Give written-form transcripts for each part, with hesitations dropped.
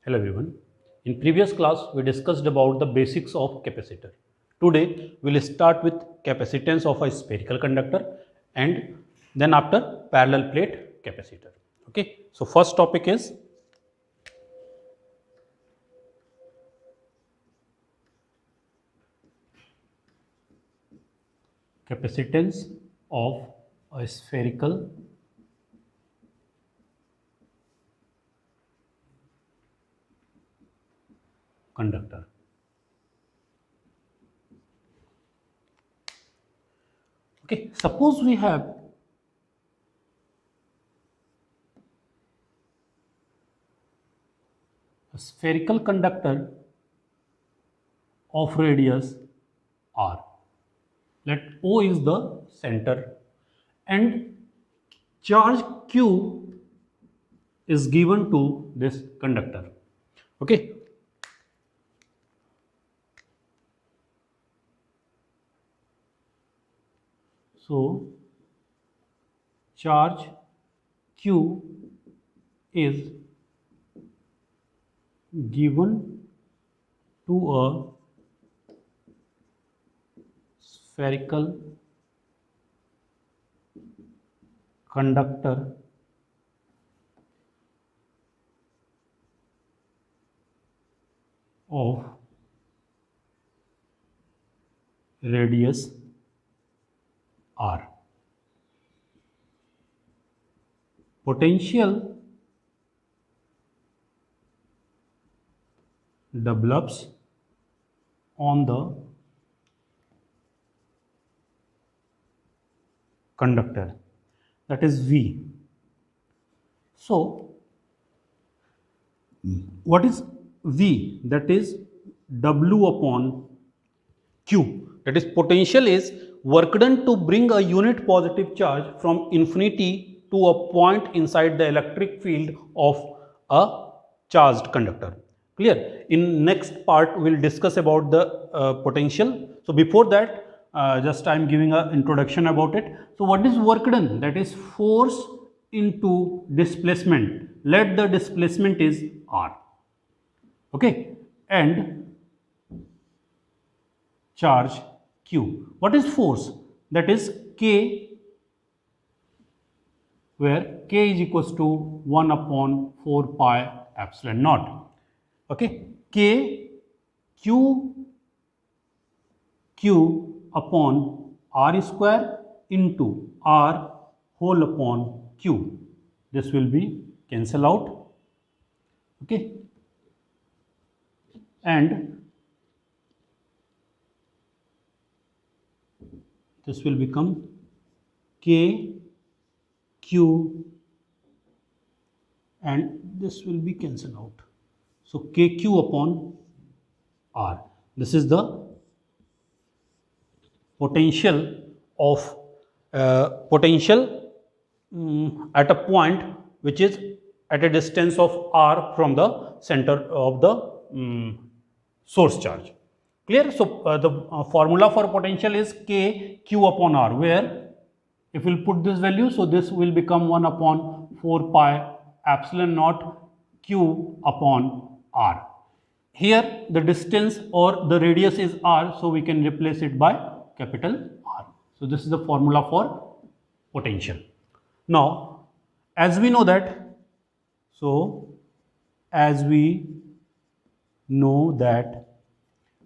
Hello everyone. In previous class, we discussed about the basics of capacitor. Today, we will start with capacitance of a spherical conductor and then after parallel plate capacitor. Okay. So first topic is capacitance of a spherical conductor. Okay. Suppose we have a spherical conductor of radius r. Let O is the center and charge Q is given to this conductor. Okay. So charge Q is given to a spherical conductor of radius r. Potential develops on the conductor, that is V. So what is V? That is W upon Q. That is potential is work done to bring a unit positive charge from infinity to a point inside the electric field of a charged conductor. Clear? In next part we will discuss about the potential. So before that, just I am giving an introduction about it. So what is work done? That is force into displacement. Let the displacement is R. Okay, and charge Q. What is force? That is K, where K is equals to 1 upon 4 pi epsilon naught. Okay, K Q upon R square into R whole upon Q. This will be cancel out. Okay, and this will become K Q and this will be cancelled out. So KQ upon R. This is the potential of potential at a point which is at a distance of R from the center of the source charge. Clear? So the formula for potential is K Q upon R, where if we'll put this value, so this will become 1 upon 4 pi epsilon naught Q upon R. Here the distance or the radius is R, so we can replace it by capital R. So this is the formula for potential. Now, as we know that,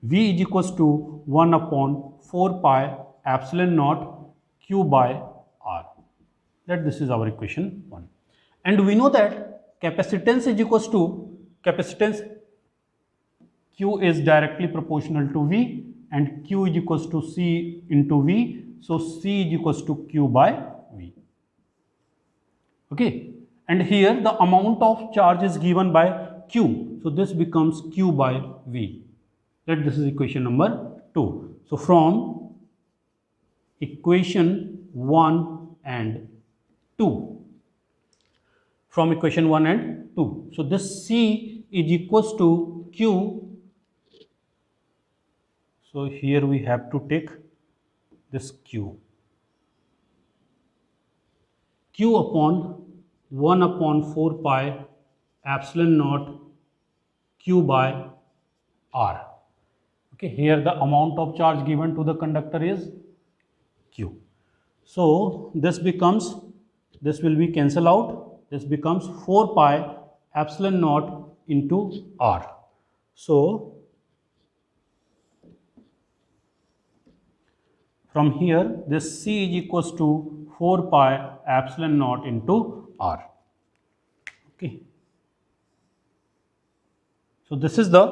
V is equals to 1 upon 4 pi epsilon naught Q by R. That this is our equation 1. And we know that capacitance is equals to capacitance Q is directly proportional to V and Q is equals to C into V. So C is equals to Q by V. Okay. And here the amount of charge is given by Q. So this becomes Q by V. That this is equation number 2. So from equation 1 and 2. From equation 1 and 2. So this C is equals to Q. So here we have to take this Q. Q upon 1 upon 4 pi epsilon naught Q by R. Okay, here the amount of charge given to the conductor is Q. So this will be cancel out. This becomes 4 pi epsilon naught into R. So from here this C is equals to 4 pi epsilon naught into R. Okay. So this is the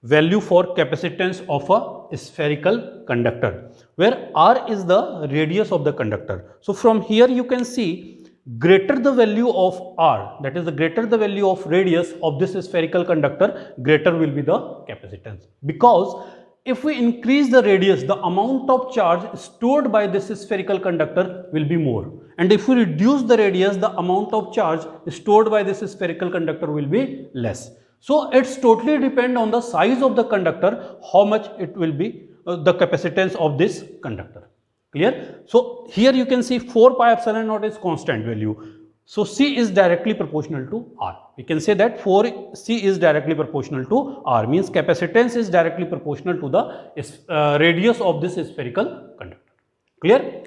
value for capacitance of a spherical conductor, where R is the radius of the conductor. So from here you can see, greater the value of R, that is the greater the value of radius of this spherical conductor, greater will be the capacitance. Because if we increase the radius, the amount of charge stored by this spherical conductor will be more. And if we reduce the radius, the amount of charge stored by this spherical conductor will be less. So it's totally depend on the size of the conductor, how much it will be the capacitance of this conductor. Clear? So here you can see 4 pi epsilon naught is constant value. So C is directly proportional to R. We can say that C is directly proportional to R, means capacitance is directly proportional to the radius of this spherical conductor. Clear?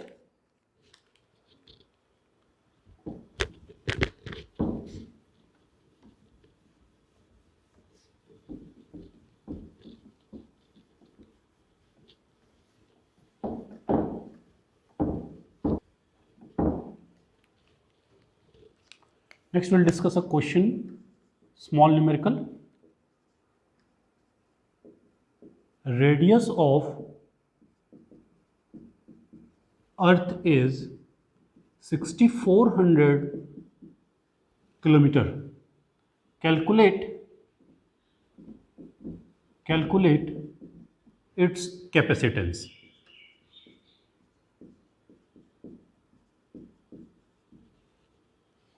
Next we will discuss a question, small numerical. Radius of Earth is 6400 kilometer. Calculate its capacitance.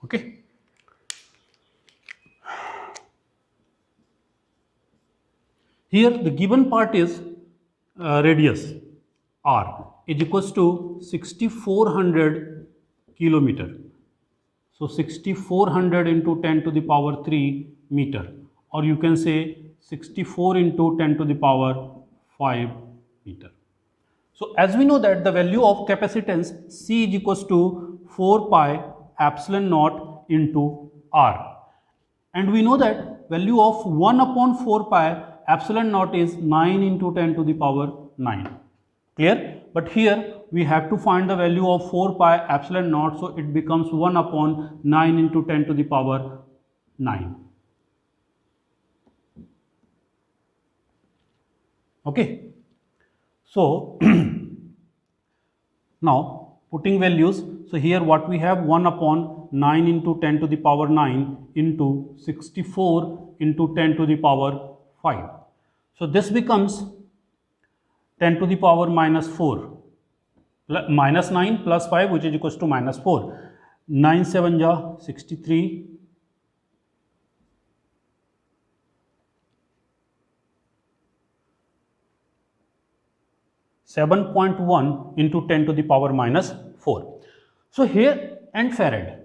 Okay. Here the given part is radius R is equals to 6400 kilometer. So 6400 into 10 to the power 3 meter, or you can say 64 into 10 to the power 5 meter. So as we know that the value of capacitance C is equals to 4 pi epsilon naught into R, and we know that value of 1 upon 4 pi epsilon naught is 9 into 10 to the power 9. Clear? But here we have to find the value of 4 pi epsilon naught, so it becomes 1 upon 9 into 10 to the power 9. Okay. So now putting values, so here what we have, 1 upon 9 into 10 to the power 9 into 64 into 10 to the power 5. So this becomes 10 to the power minus 4, minus 9 plus 5, which is equals to minus 4. 9 7 ja 63. 7.1 into 10 to the power minus 4. So here, and farad.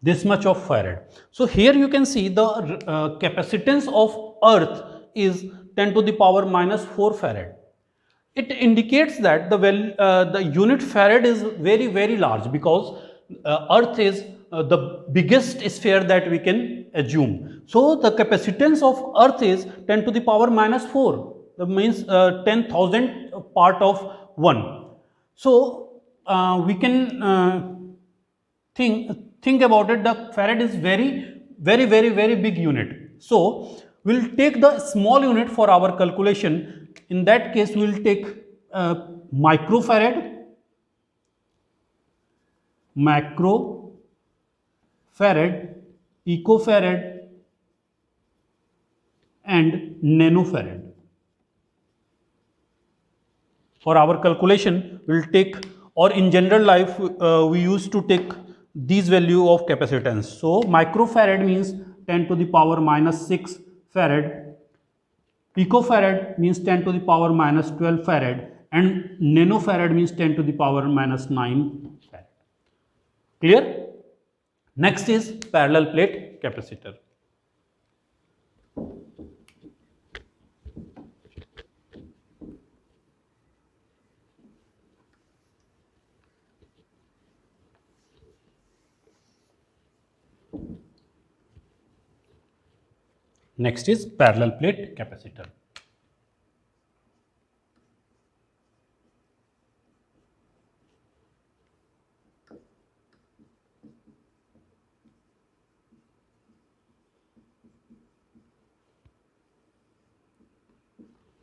This much of farad. So here you can see the capacitance of Earth is 10 to the power minus 4 farad. It indicates that the unit farad is very, very large, because Earth is the biggest sphere that we can assume. So the capacitance of Earth is 10 to the power minus 4. That means 10,000 part of 1. So we can think about it. The farad is very, very, very, very big unit. So we'll take the small unit for our calculation. In that case, we will take microfarad, macrofarad, picofarad, and nanofarad. For our calculation, we will take, or in general life, we used to take these value of capacitance. So microfarad means 10 to the power minus 6 farad, picofarad means 10 to the power minus 12 farad, and nanofarad means 10 to the power minus 9 farad. Clear? Next is parallel plate capacitor. Next is parallel plate capacitor.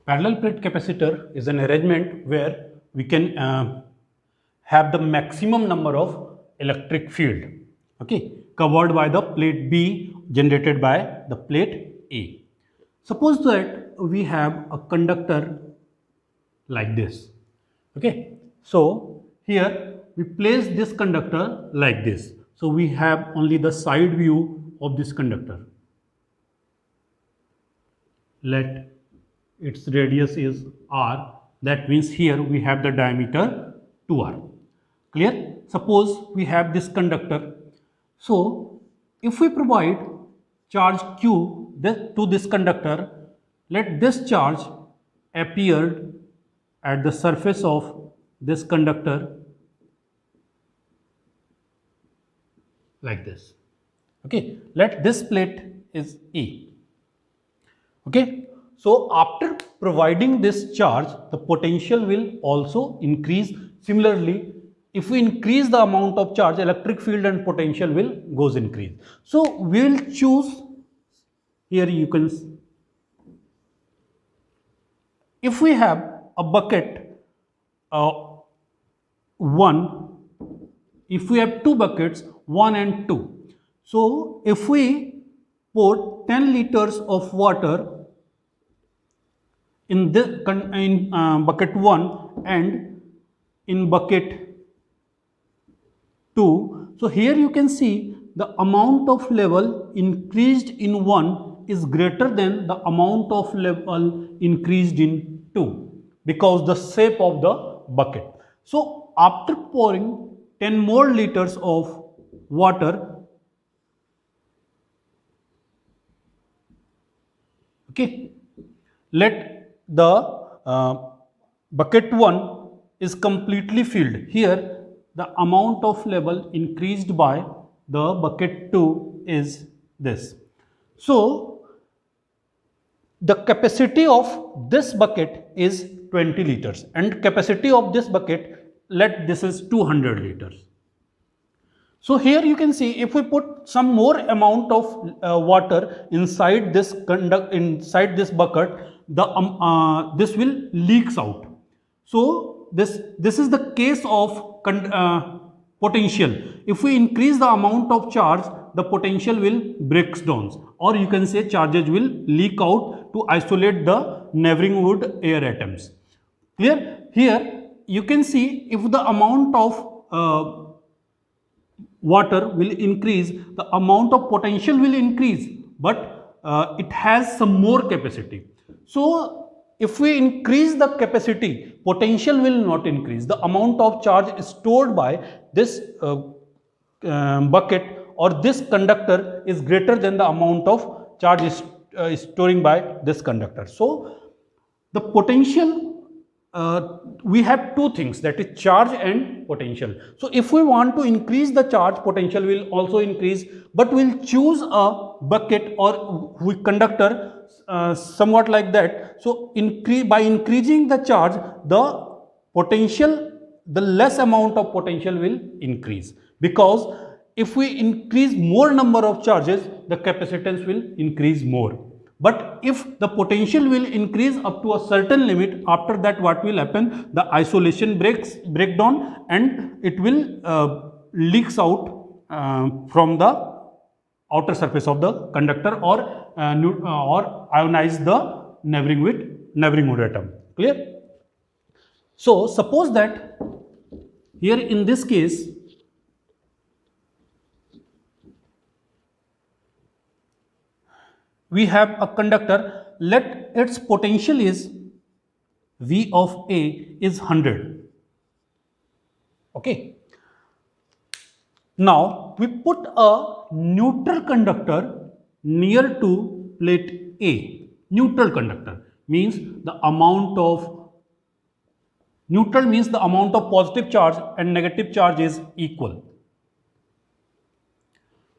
Parallel plate capacitor is an arrangement where we can have the maximum number of electric field, okay, covered by the plate B generated by the plate A. Suppose that we have a conductor like this, okay. So here we place this conductor like this. So we have only the side view of this conductor. Let its radius is r, that means here we have the diameter 2r. Clear? Suppose we have this conductor. So if we provide charge q to this conductor, let this charge appear at the surface of this conductor like this. Okay, let this plate is E. Okay, so after providing this charge, the potential will also increase. Similarly, if we increase the amount of charge, electric field and potential will goes increase. So we will choose, here you can, if we have a bucket 1, if we have two buckets 1 and 2, so if we pour 10 liters of water in this bucket 1 and in bucket 2, so here you can see the amount of level increased in 1 is greater than the amount of level increased in 2 because the shape of the bucket. So after pouring 10 more liters of water, okay, let the bucket 1 is completely filled. Here the amount of level increased by the bucket 2 is this. So the capacity of this bucket is 20 liters and capacity of this bucket, let this is 200 liters. So here you can see if we put some more amount of water inside this bucket, the this will leaks out. So this is the case of potential. If we increase the amount of charge, the potential will breaks down, or you can say charges will leak out to isolate the neighboring wood air atoms. Clear? Here you can see if the amount of water will increase, the amount of potential will increase, but it has some more capacity. So if we increase the capacity, potential will not increase. The amount of charge stored by this bucket or this conductor is greater than the amount of charge storing by this conductor. So the potential, we have two things, that is charge and potential. So if we want to increase the charge, potential will also increase, but we'll choose a bucket or conductor somewhat like that. So by increasing the charge, the potential, the less amount of potential will increase, because if we increase more number of charges, the capacitance will increase more. But if the potential will increase up to a certain limit, after that what will happen? The isolation break down and it will leaks out from the outer surface of the conductor or ionize the neighboring wood atom. Clear? So suppose that here in this case, we have a conductor, let its potential is V of A is 100. Okay. Now we put a neutral conductor near to plate A. Neutral conductor means the amount of neutral means the amount of positive charge and negative charge is equal.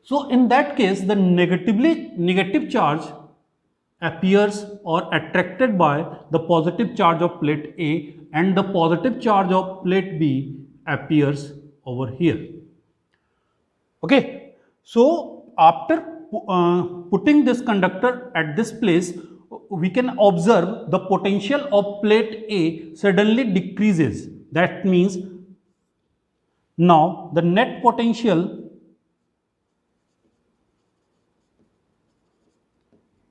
So in that case, the negative charge appears or attracted by the positive charge of plate A, and the positive charge of plate B appears over here. Okay, so after putting this conductor at this place, we can observe the potential of plate A suddenly decreases. That means now the net potential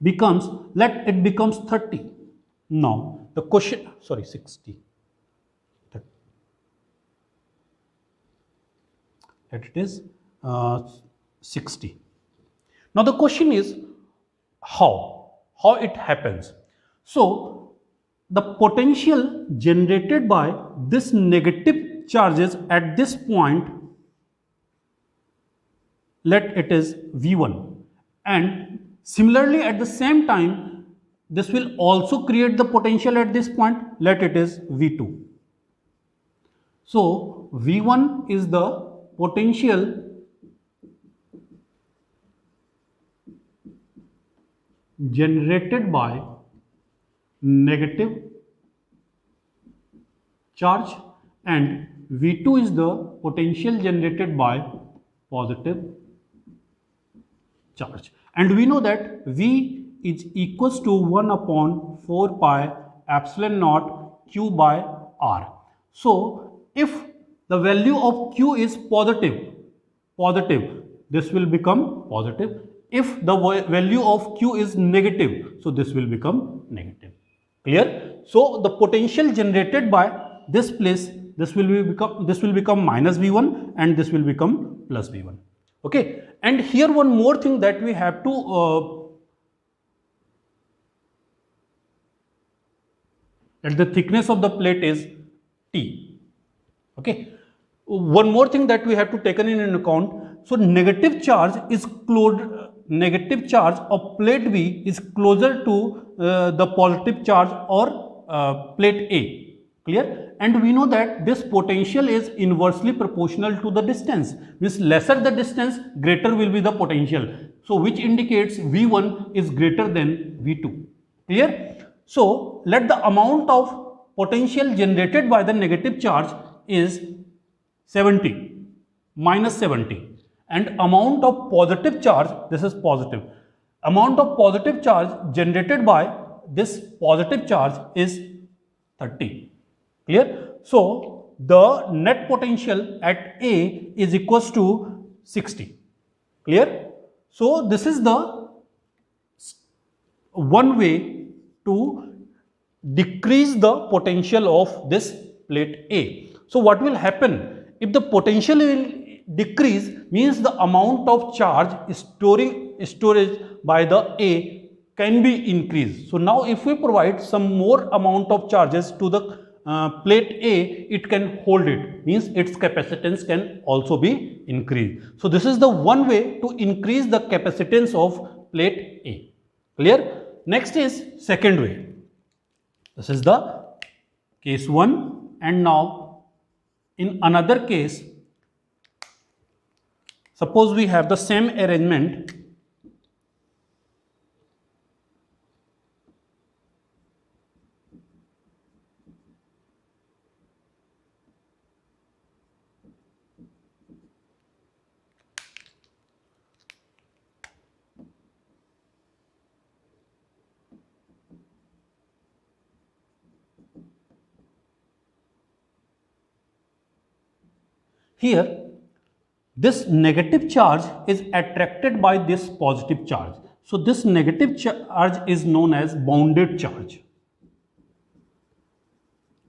becomes, let it becomes 30. Now the question, sorry, 60. Let it is 60. Now the question is how it happens. So the potential generated by this negative charges at this point, let it is V1, and similarly at the same time this will also create the potential at this point, let it is V2. So V1 is the potential generated by negative charge, and V2 is the potential generated by positive charge. And we know that V is equals to 1 upon 4 pi epsilon naught Q by R. So if the value of Q is positive, this will become positive. If the value of Q is negative, so this will become negative. Clear? So the potential generated by this place, this will become minus V1, and this will become plus V1. Okay, and here one more thing that we have to that the thickness of the plate is T. Okay, one more thing that we have to take in account. So negative charge of plate B is closer to the positive charge or plate A. Clear? And we know that this potential is inversely proportional to the distance. Means lesser the distance, greater will be the potential. So which indicates V1 is greater than V2. Clear? So let the amount of potential generated by the negative charge is 70, minus 70. And amount of positive charge, this is positive. Amount of positive charge generated by this positive charge is 30. Clear? So the net potential at A is equals to 60. Clear? So this is the one way to decrease the potential of this plate A. So what will happen if the potential will decrease, means the amount of charge storage by the A can be increased. So now if we provide some more amount of charges to the plate A, it can hold it, means its capacitance can also be increased. So this is the one way to increase the capacitance of plate A. Clear? Next is second way. This is the case 1, and now in another case, suppose we have the same arrangement. Here, this negative charge is attracted by this positive charge. So this negative charge is known as bounded charge.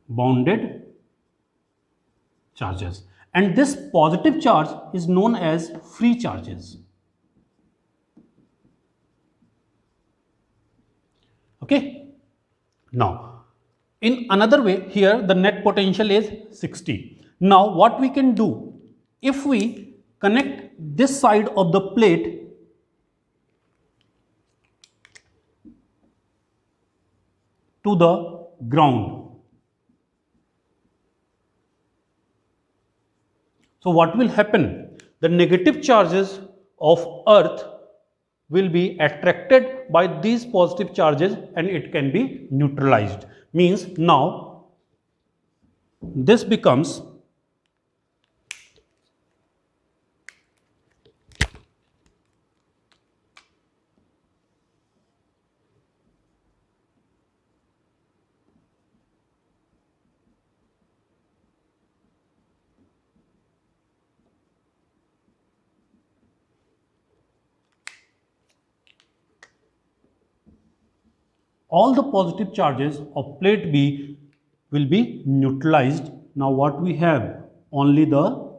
Bounded charges. And this positive charge is known as free charges. Okay. Now, in another way, here the net potential is 60. Now, what we can do, if we connect this side of the plate to the ground. So what will happen? The negative charges of earth will be attracted by these positive charges and it can be neutralized. Means now this becomes all the positive charges of plate B will be neutralized. Now what we have? Only the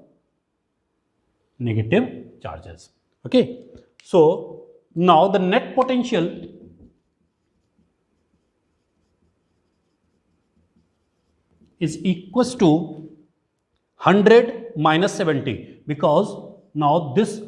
negative charges. Okay. So now the net potential is equals to 100 minus 70, because now this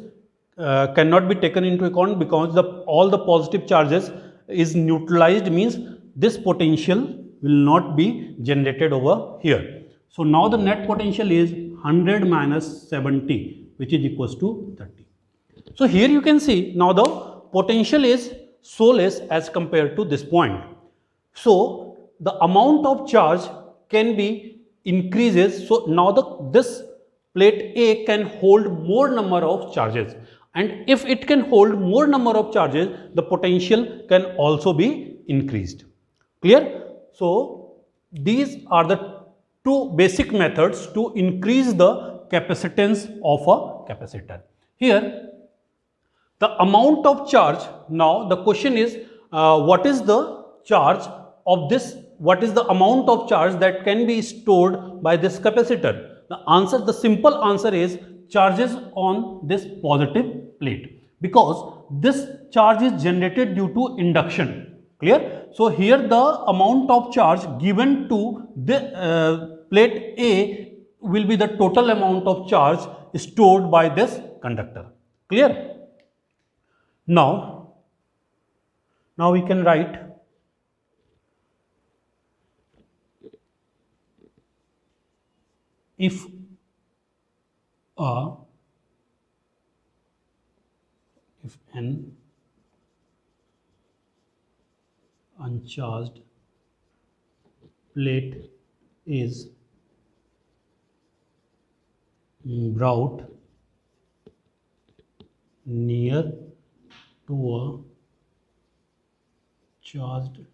cannot be taken into account because all the positive charges is neutralized, means this potential will not be generated over here. So now the net potential is 100 minus 70, which is equals to 30. So here you can see now the potential is so less as compared to this point. So the amount of charge can be increases. So now this plate A can hold more number of charges, and if it can hold more number of charges, the potential can also be increased. Clear? So these are the two basic methods to increase the capacitance of a capacitor. Here the amount of charge, now the question is what is the charge of this, what is the amount of charge that can be stored by this capacitor? The answer, the simple answer is charges on this positive plate, because this charge is generated due to induction. Clear? So here the amount of charge given to the plate A will be the total amount of charge stored by this conductor. Clear? Now we can write if an uncharged plate is brought near to a charged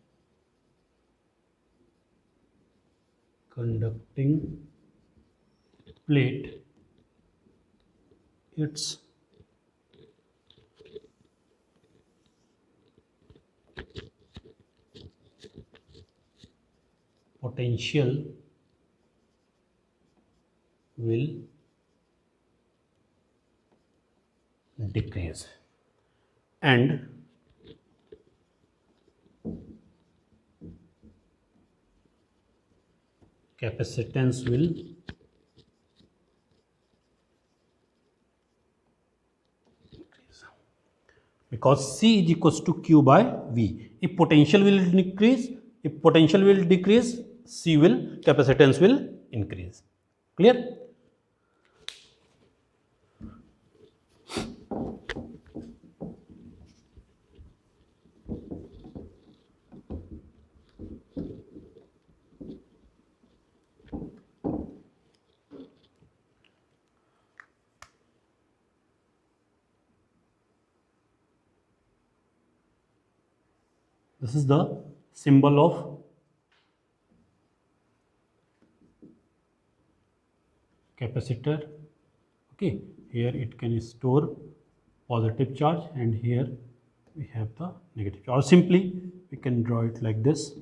conducting plate, its potential will decrease and capacitance will increase, because C is equals to Q by V. If potential will decrease, C will, capacitance will increase. Clear? This is the symbol of capacitor. Okay, here it can store positive charge and here we have the negative charge. Or simply we can draw it like this.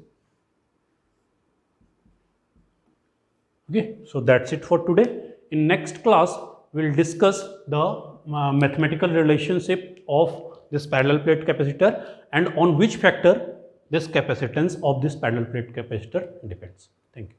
Okay, so that's it for today. In next class we will discuss the mathematical relationship of this parallel plate capacitor and on which factor this capacitance of this parallel plate capacitor depends. Thank you.